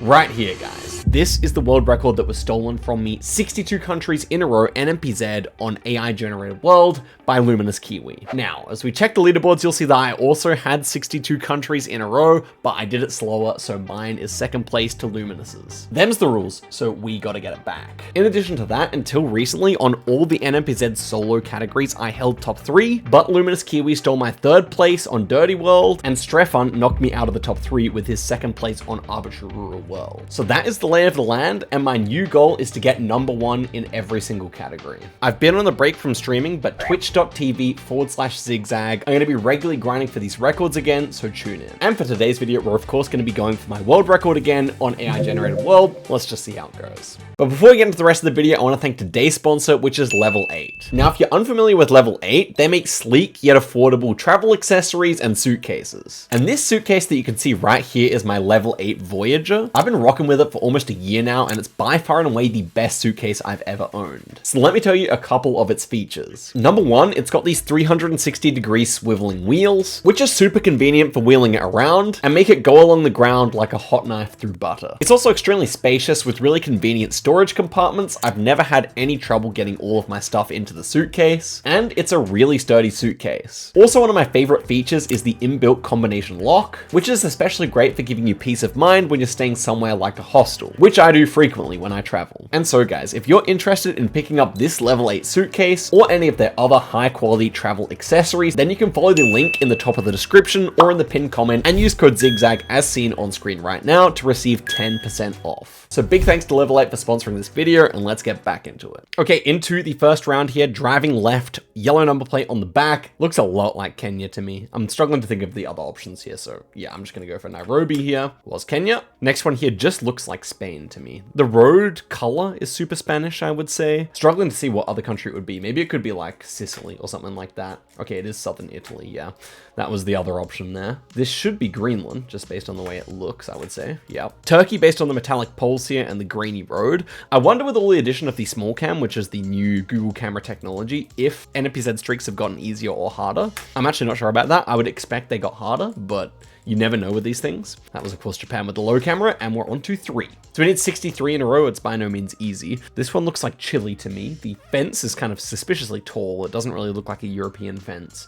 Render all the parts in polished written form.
Right here, guys. This is the world record that was stolen from me 62 countries in a row NMPZ on AI generated world by Luminous Kiwi. Now, as we check the leaderboards, you'll see that I also had 62 countries in a row, but I did it slower, so mine is second place to Luminous's. Them's the rules, so we gotta get it back. In addition to that, until recently, on all the NMPZ solo categories, I held top 3, but Luminous Kiwi stole my third place on Dirty World, and Strefan knocked me out of the top 3 with his second place on Arbitrary Rural World. So that is the lay of the land, and my new goal is to get number 1 in every single category. I've been on a break from streaming, but twitch.tv/zigzag, I'm going to be regularly grinding for these records again, so tune in. And for today's video, we're of course going to be going for my world record again on AI generated world. Let's just see how it goes. But before we get into the rest of the video, I want to thank today's sponsor, which is Level 8. Now, if you're unfamiliar with Level 8, they make sleek yet affordable travel accessories and suitcases. And this suitcase that you can see right here is my Level 8 Voyager. I've been rocking with it for almost a year now, and it's by far and away the best suitcase I've ever owned. So let me tell you a couple of its features. Number 1, it's got these 360-degree swiveling wheels, which are super convenient for wheeling it around and make it go along the ground like a hot knife through butter. It's also extremely spacious with really convenient storage compartments. I've never had any trouble getting all of my stuff into the suitcase, and it's a really sturdy suitcase. Also, one of my favorite features is the inbuilt combination lock, which is especially great for giving you peace of mind when you're staying somewhere like a hostel, which I do frequently when I travel. And so guys, if you're interested in picking up this Level 8 suitcase or any of their other high quality travel accessories, then you can follow the link in the top of the description or in the pinned comment and use code ZIGZAG as seen on screen right now to receive 10% off. So big thanks to Level 8 for sponsoring this video, and let's get back into it. Okay, into the first round here, driving left, yellow number plate on the back. Looks a lot like Kenya to me. I'm struggling to think of the other options here, so yeah, I'm just gonna go for Nairobi here. Was Kenya. Next one here just looks like Spain to me. The road color is super Spanish, I would say. Struggling to see what other country it would be. Maybe it could be like Sicily or something like that. Okay, it is southern Italy, yeah. That was the other option there. This should be Greenland, just based on the way it looks, I would say. Yeah. Turkey, based on the metallic poles here and the grainy road. I wonder with all the addition of the small cam, which is the new Google camera technology, if NMPZ streaks have gotten easier or harder. I'm actually not sure about that. I would expect they got harder, but you never know with these things. That was, of course, Japan with the low camera, and we're on to 3. So we need 63 in a row. It's by no means easy. This one looks like Chile to me. The fence is kind of suspiciously tall. It doesn't really look like a European fence.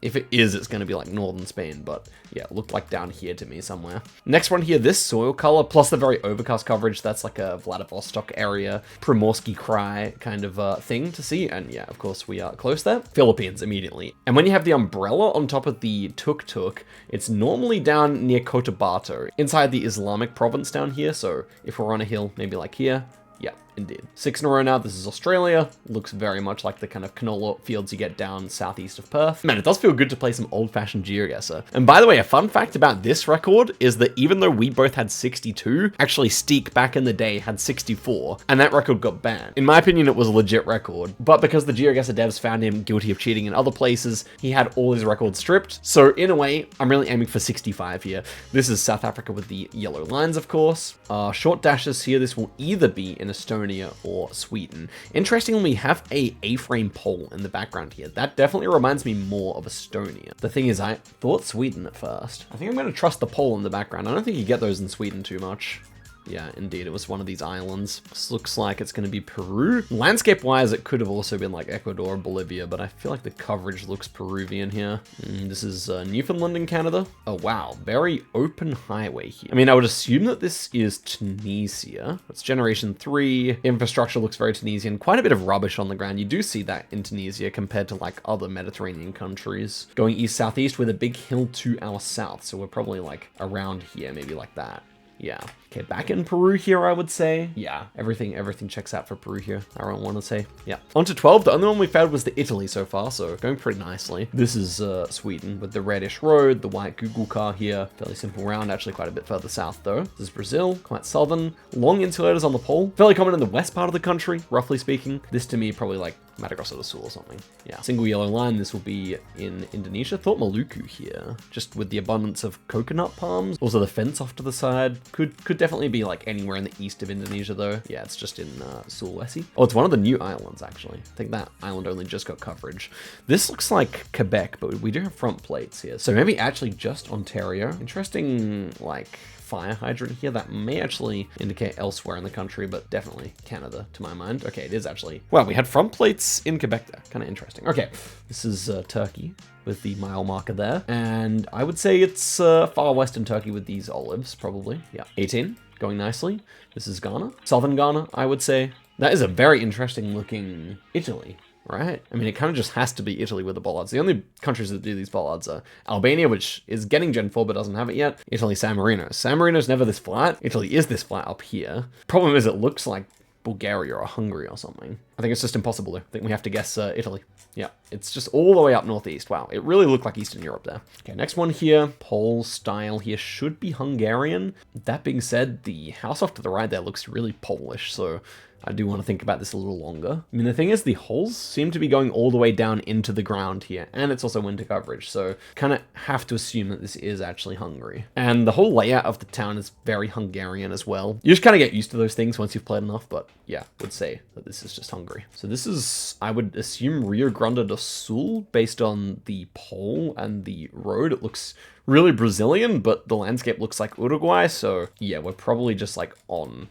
If it is, it's going to be like northern Spain, but yeah, it looked like down here to me somewhere. Next one here, this soil color, plus the very overcast coverage, that's like a Vladivostok area, Primorsky Krai kind of thing to see. And yeah, of course, we are close there. Philippines immediately. And when you have the umbrella on top of the tuk-tuk, it's normally down near Cotabato, inside the Islamic province down here. So if we're on a hill, maybe like here, yeah, indeed. 6 in a row now. This is Australia. Looks very much like the kind of canola fields you get down southeast of Perth. Man, it does feel good to play some old-fashioned Geoguessr. And by the way, a fun fact about this record is that even though we both had 62, actually Steek back in the day had 64, and that record got banned. In my opinion, it was a legit record, but because the Geoguessr devs found him guilty of cheating in other places, he had all his records stripped. So in a way, I'm really aiming for 65 here. This is South Africa with the yellow lines, of course. Short dashes here. This will either be in Estonia or Sweden. Interestingly, we have a A-frame pole in the background here. That definitely reminds me more of Estonia. The thing is, I thought Sweden at first. I think I'm going to trust the pole in the background. I don't think you get those in Sweden too much. Yeah, indeed, it was one of these islands. This looks like it's going to be Peru. Landscape-wise, it could have also been like Ecuador or Bolivia, but I feel like the coverage looks Peruvian here. This is Newfoundland in Canada. Oh, wow. Very open highway here. I mean, I would assume that this is Tunisia. It's generation 3. Infrastructure looks very Tunisian. Quite a bit of rubbish on the ground. You do see that in Tunisia compared to like other Mediterranean countries. Going east-southeast with a big hill to our south. So we're probably like around here, maybe like that. Yeah. Okay, back in Peru here, I would say. Yeah, everything checks out for Peru here, I don't want to say. Yeah. On to 12. The only one we found was the Italy so far, so going pretty nicely. This is Sweden with the reddish road, the white Google car here. Fairly simple round, actually quite a bit further south though. This is Brazil, quite southern. Long insulators on the pole. Fairly common in the west part of the country, roughly speaking. This to me, probably like Madagascar do Sul or something. Yeah, single yellow line. This will be in Indonesia. Thought Maluku here, just with the abundance of coconut palms. Also the fence off to the side. Could definitely be like anywhere in the east of Indonesia though. Yeah, it's just in Sulawesi. Oh, it's one of the new islands actually. I think that island only just got coverage. This looks like Quebec, but we do have front plates here. So maybe actually just Ontario. Interesting, like fire hydrant here. That may actually indicate elsewhere in the country, but definitely Canada to my mind. Okay, it is actually. Wow, we had front plates in Quebec there. Kind of interesting. Okay, this is Turkey with the mile marker there. And I would say it's far western Turkey with these olives, probably. Yeah, 18, going nicely. This is Ghana. Southern Ghana, I would say. That is a very interesting looking Italy, right? I mean, it kind of just has to be Italy with the bollards. The only countries that do these bollards are Albania, which is getting Gen 4 but doesn't have it yet. Italy, San Marino. San Marino's never this flat. Italy is this flat up here. Problem is it looks like Bulgaria or Hungary or something. I think it's just impossible though. I think we have to guess Italy. Yeah, it's just all the way up northeast. Wow, it really looked like Eastern Europe there. Okay, next one here, Pole style here should be Hungarian. That being said, the house off to the right there looks really Polish, so I do want to think about this a little longer. I mean, the thing is, the holes seem to be going all the way down into the ground here, and it's also winter coverage, so kind of have to assume that this is actually Hungary. And the whole layout of the town is very Hungarian as well. You just kind of get used to those things once you've played enough, but yeah, would say that this is just Hungary. So this is, I would assume, Rio Grande do Sul, based on the pole and the road. It looks really Brazilian, but the landscape looks like Uruguay, so yeah, we're probably just like on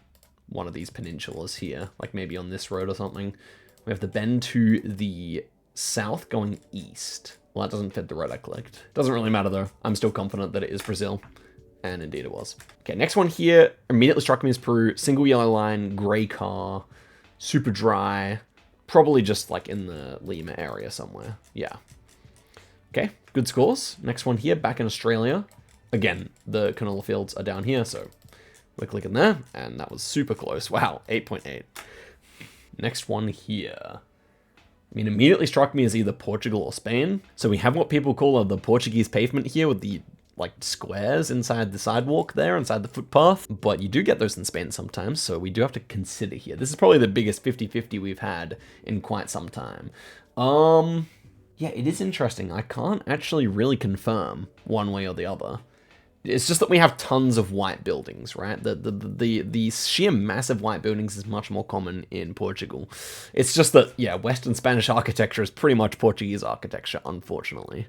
one of these peninsulas here, like maybe on this road or something. We have the bend to the south going east. Well, that doesn't fit the road I clicked. Doesn't really matter though. I'm still confident that it is Brazil. And indeed it was. Okay, next one here immediately struck me as Peru. Single yellow line, gray car, super dry. Probably just like in the Lima area somewhere. Yeah. Okay, good scores. Next one here, back in Australia. Again, the canola fields are down here, so we're clicking there, and that was super close. Wow, 8.8. Next one here. I mean, immediately struck me as either Portugal or Spain. So we have what people call the Portuguese pavement here with the like squares inside the sidewalk there, inside the footpath. But you do get those in Spain sometimes, so we do have to consider here. This is probably the biggest 50-50 we've had in quite some time. Yeah, it is interesting. I can't actually really confirm one way or the other. It's just that we have tons of white buildings, right? The sheer massive white buildings is much more common in Portugal. It's just that, yeah, Western Spanish architecture is pretty much Portuguese architecture, unfortunately.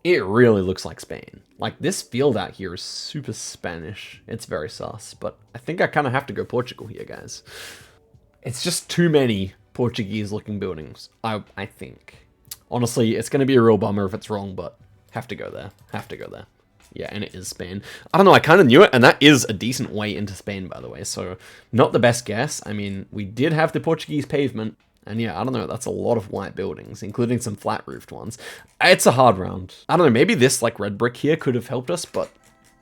It really looks like Spain. Like, this field out here is super Spanish. It's very sus, but I think I kind of have to go Portugal here, guys. It's just too many Portuguese-looking buildings, I think. Honestly, it's going to be a real bummer if it's wrong, but have to go there. Have to go there. Yeah, and it is Spain. I don't know, I kind of knew it, and that is a decent way into Spain, by the way, so not the best guess. I mean, we did have the Portuguese pavement, and yeah, I don't know, that's a lot of white buildings, including some flat-roofed ones. It's a hard round. I don't know, maybe this, like, red brick here could have helped us, but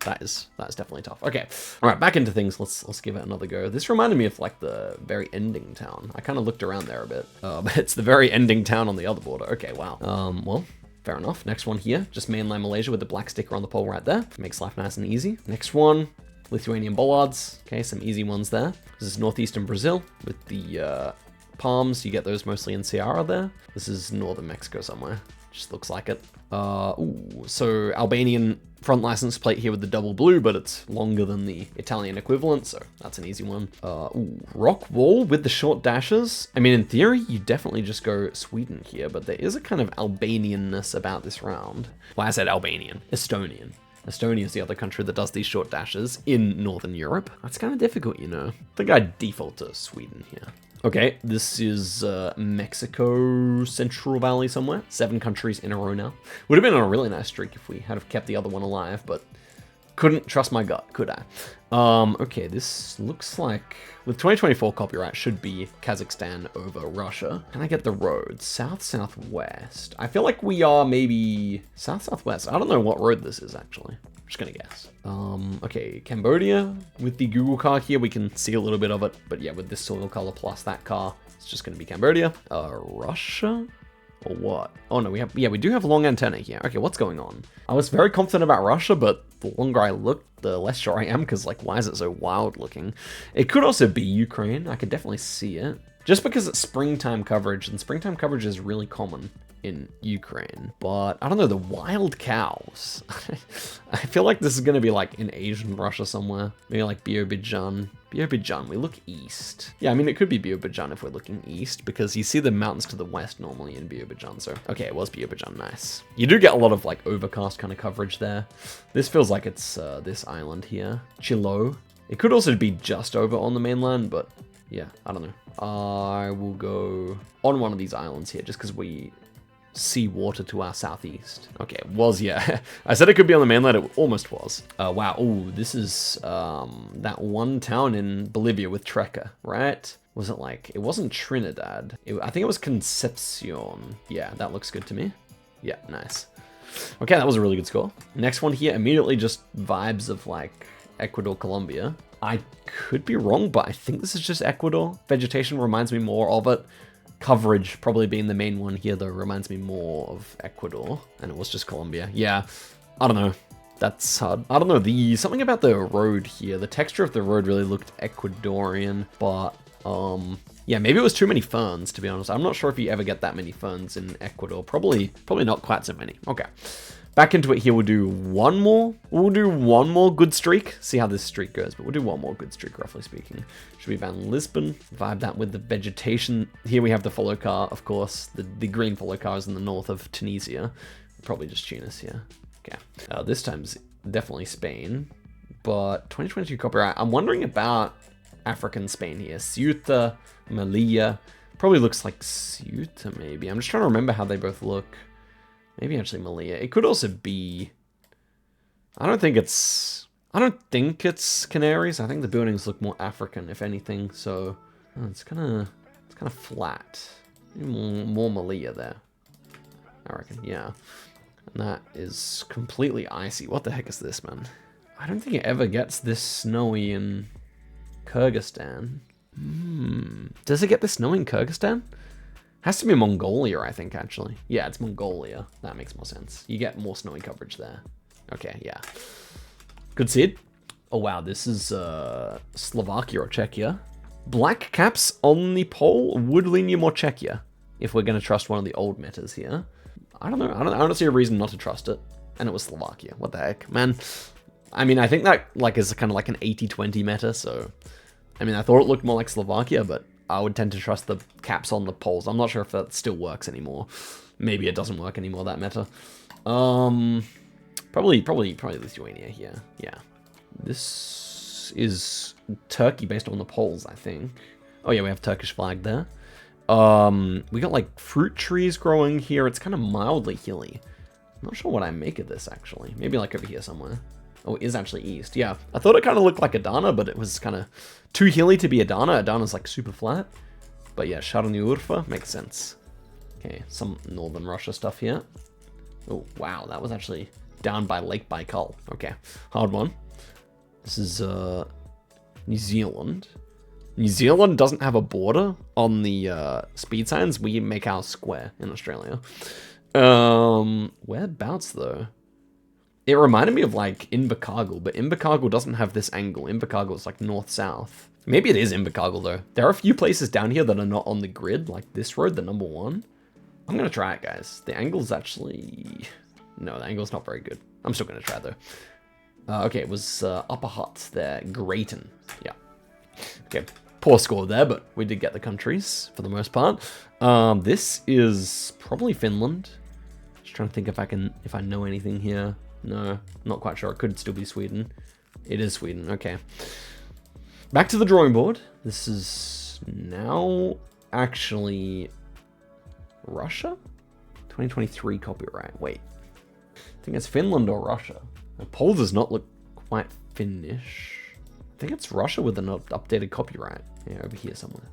that is definitely tough. Okay, all right, back into things. Let's give it another go. This reminded me of, like, the very ending town. I kind of looked around there a bit, but it's the very ending town on the other border. Okay, wow. Well, fair enough. Next one here, just mainland Malaysia with the black sticker on the pole right there. Makes life nice and easy. Next one, Lithuanian bollards. Okay, some easy ones there. This is northeastern Brazil with the palms. You get those mostly in Ceará there. This is northern Mexico somewhere. Just looks like it. So Albanian front license plate here with the double blue, but it's longer than the Italian equivalent, so that's an easy one. Rock wall with the short dashes. I mean, in theory, you definitely just go Sweden here, but there is a kind of Albanian-ness about this round. Well, I said Albanian, Estonian. Estonia is the other country that does these short dashes in Northern Europe. That's kind of difficult, you know. I think I'd default to Sweden here. Okay, this is Mexico, Central Valley somewhere. 7 countries in a row now. Would have been on a really nice streak if we had have kept the other one alive, but couldn't trust my gut, could I? Okay, this looks like, with 2024 copyright, should be Kazakhstan over Russia. Can I get the road? South-southwest. I feel like we are maybe south-southwest. I don't know what road this is, actually. I'm just gonna guess. Okay, Cambodia. With the Google car here, we can see a little bit of it, but yeah, with this soil color plus that car, it's just gonna be Cambodia. Russia? Or what? Oh no, we do have long antennae here. Okay, what's going on? I was very confident about Russia, but the longer I look, the less sure I am, because like, why is it so wild looking? It could also be Ukraine. I could definitely see it. Just because it's springtime coverage, and springtime coverage is really common in Ukraine. But I don't know, the wild cows. I feel like this is gonna be like in Asian Russia somewhere. Maybe like Biobidjan Biobidjan, we look east. Yeah, I mean, it could be Biobidjan if we're looking east, because you see the mountains to the west normally in Biobidjan, so... Okay, it was Biobidjan, nice. You do get a lot of, like, overcast kind of coverage there. This feels like it's this island here. Chilo. It could also be just over on the mainland, but yeah, I don't know. I will go on one of these islands here, just because we see water to our southeast. Okay, it was, yeah. I said it could be on the mainland, it almost was. Wow, oh, this is that one town in Bolivia with Trekker, right? Was it like, it wasn't Trinidad. I think it was Concepcion. Yeah, that looks good to me. Yeah, nice. Okay, that was a really good score. Next one here, immediately just vibes of like Ecuador, Colombia. I could be wrong, but I think this is just Ecuador. Vegetation reminds me more of it. Coverage probably being the main one here, though, reminds me more of Ecuador, and it was just Colombia. Yeah, I don't know. That's hard. I don't know. Something about the road here, the texture of the road really looked Ecuadorian, but yeah, maybe it was too many ferns, to be honest. I'm not sure if you ever get that many ferns in Ecuador. Probably not quite so many. Okay. Back into it here, we'll do one more. We'll do one more good streak. See how this streak goes, but we'll do one more good streak, roughly speaking. Should be Van Lisbon. Vibe that with the vegetation. Here we have the follow car, of course. The green follow car is in the north of Tunisia. Probably just Tunis here. Okay. This time's definitely Spain, but 2022 copyright. I'm wondering about African Spain here. Ceuta, Melilla. Probably looks like Ceuta, maybe. I'm just trying to remember how they both look. Maybe actually Melilla. It could also be... I don't think it's Canaries. I think the buildings look more African, if anything. So it's kind of flat. More Melilla there, I reckon. Yeah, and that is completely icy. What the heck is this, man? I don't think it ever gets this snowy in Kyrgyzstan. Does it get this snowy in Kyrgyzstan? Has to be Mongolia, I think, actually. Yeah, it's Mongolia. That makes more sense. You get more snowy coverage there. Okay, yeah. Good seed. Oh, wow, this is Slovakia or Czechia. Black caps on the pole would lean you more Czechia, if we're going to trust one of the old metas here. I don't know. I don't see a reason not to trust it. And it was Slovakia. What the heck, man? I mean, I think that like is kind of like an 80-20 meta, so... I mean, I thought it looked more like Slovakia, but I would tend to trust the caps on the poles. I'm not sure if that still works anymore. Maybe it doesn't work anymore, that meta. Probably Lithuania here. Yeah. This is Turkey based on the poles, I think. Oh yeah, we have Turkish flag there. We got like fruit trees growing here. It's kind of mildly hilly. I'm not sure what I make of this, actually. Maybe like over here somewhere. Oh, it is actually east. Yeah, I thought it kind of looked like Adana, but it was kind of too hilly to be Adana. Adana's like super flat. But yeah, Shadowy Urfa makes sense. Okay, some northern Russia stuff here. Oh, wow, that was actually down by Lake Baikal. Okay, hard one. This is New Zealand. New Zealand doesn't have a border on the speed signs. We make ours square in Australia. Whereabouts though? It reminded me of like Invercargill, but Invercargill doesn't have this angle. Invercargill is like north-south. Maybe it is Invercargill though. There are a few places down here that are not on the grid, like this road, the number 1. I'm gonna try it, guys. The angle's actually... No, the angle's not very good. I'm still gonna try though. Okay, it was Upper Hutt there, Grayton. Yeah. Okay, poor score there, but we did get the countries for the most part. This is probably Finland. Just trying to think if I know anything here. No, not quite sure. It could still be Sweden. It is Sweden, okay. Back to the drawing board. This is now actually Russia? 2023 copyright. Wait. I think it's Finland or Russia. The poll does not look quite Finnish. I think it's Russia with an updated copyright. Yeah, over here somewhere.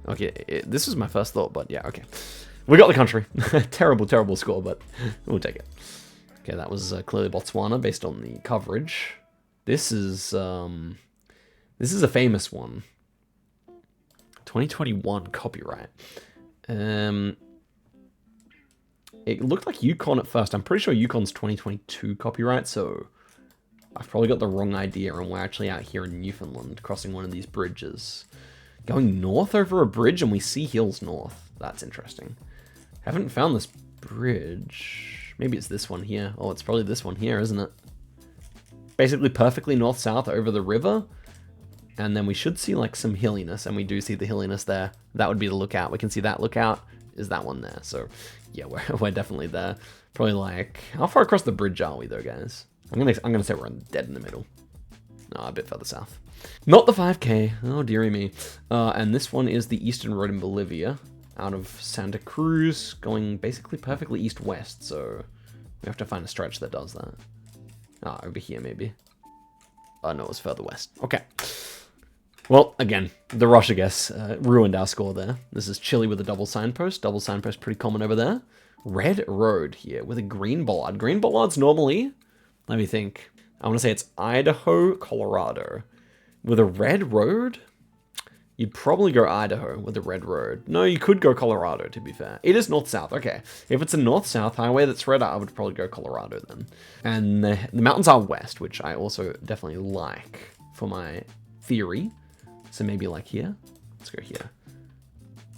Okay, this was my first thought, but yeah, okay. We got the country. Terrible score, but we'll take it. Okay, that was clearly Botswana based on the coverage. This is a famous one. 2021 copyright. It looked like Yukon at first. I'm pretty sure Yukon's 2022 copyright, so I've probably got the wrong idea, and we're actually out here in Newfoundland, crossing one of these bridges. Going north over a bridge, and we see hills north. That's interesting. Haven't found this bridge. Maybe it's this one here. Oh, it's probably this one here, isn't it? Basically perfectly north-south over the river. And then we should see like some hilliness, and we do see the hilliness there. That would be the lookout. We can see that lookout is that one there. So yeah, we're definitely there. Probably like, how far across the bridge are we though, guys? I'm gonna say we're dead in the middle. No, a bit further south. Not the 5K. Oh, dearie me. And this one is the Eastern Road in Bolivia, out of Santa Cruz, going basically perfectly east-west. So we have to find a stretch that does that. Ah, over here maybe. Oh no, it's further west. Okay. Well, again, the rush, I guess, ruined our score there. This is Chile with a double signpost. Double signpost pretty common over there. Red road here with a green bollard. Green bollards normally, let me think. I want to say it's Idaho, Colorado. With a red road, you'd probably go Idaho with a red road. No, you could go Colorado, to be fair. It is north-south, okay. If it's a north-south highway that's red, I would probably go Colorado then. And the mountains are west, which I also definitely like for my theory. So maybe like here. Let's go here.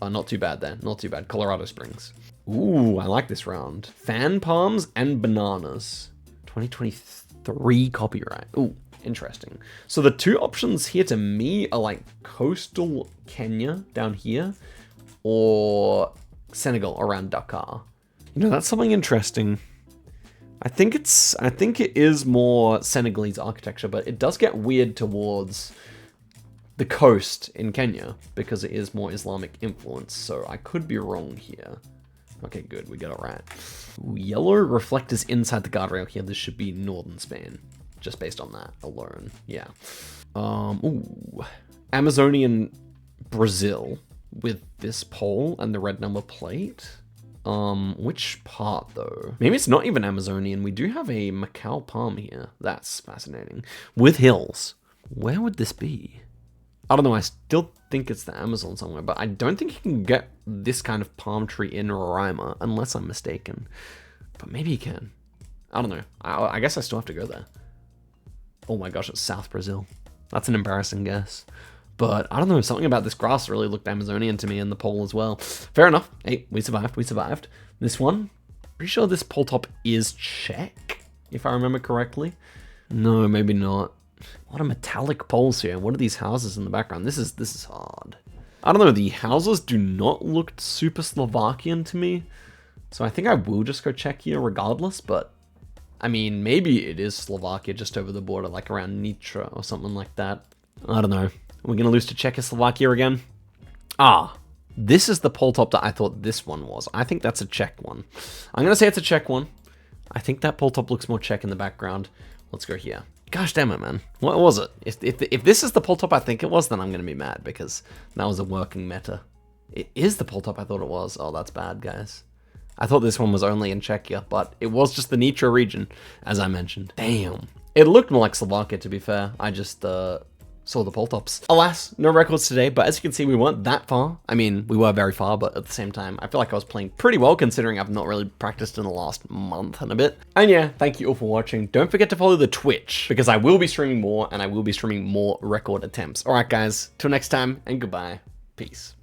Oh, not too bad there. Not too bad. Colorado Springs. Ooh, I like this round. Fan palms and bananas. 2023 copyright. Ooh, interesting. So the two options here to me are like coastal Kenya down here or Senegal around Dakar. You know, that's something interesting. I think it is more Senegalese architecture, but it does get weird towards the coast in Kenya because it is more Islamic influence, so I could be wrong here. Okay, good, we got it right. Ooh, yellow reflectors inside the guardrail here. This should be northern Spain, just based on that alone. Yeah. Ooh, Amazonian Brazil with this pole and the red number plate. Which part though? Maybe it's not even Amazonian. We do have a Macau palm here. That's fascinating. With hills. Where would this be? I don't know, I still think it's the Amazon somewhere, but I don't think you can get this kind of palm tree in Roraima, unless I'm mistaken. But maybe you can. I don't know. I guess I still have to go there. Oh my gosh, it's South Brazil. That's an embarrassing guess. But I don't know, something about this grass really looked Amazonian to me and the pole as well. Fair enough. Hey, we survived. This one, pretty sure this pole top is Czech, if I remember correctly. No, maybe not. A lot of metallic poles here. What are these houses in the background? This is hard. I don't know, the houses do not look super Slovakian to me. So I think I will just go Czechia regardless, but I mean, maybe it is Slovakia just over the border, like around Nitra or something like that. I don't know. We're going to lose to Czechoslovakia again. Ah, this is the pole top that I thought this one was. I think that's a Czech one. I'm going to say it's a Czech one. I think that pole top looks more Czech in the background. Let's go here. Gosh damn it, man. What was it? If this is the pole top I think it was, then I'm going to be mad because that was a working meta. It is the pole top I thought it was. Oh, that's bad, guys. I thought this one was only in Czechia, but it was just the Nitra region, as I mentioned. Damn. It looked more like Slovakia, to be fair. I just saw the pole tops. Alas, no records today, but as you can see, we weren't that far. I mean, we were very far, but at the same time, I feel like I was playing pretty well considering I've not really practiced in the last month and a bit. And yeah, thank you all for watching. Don't forget to follow the Twitch because I will be streaming more and I will be streaming more record attempts. All right, guys, till next time and goodbye. Peace.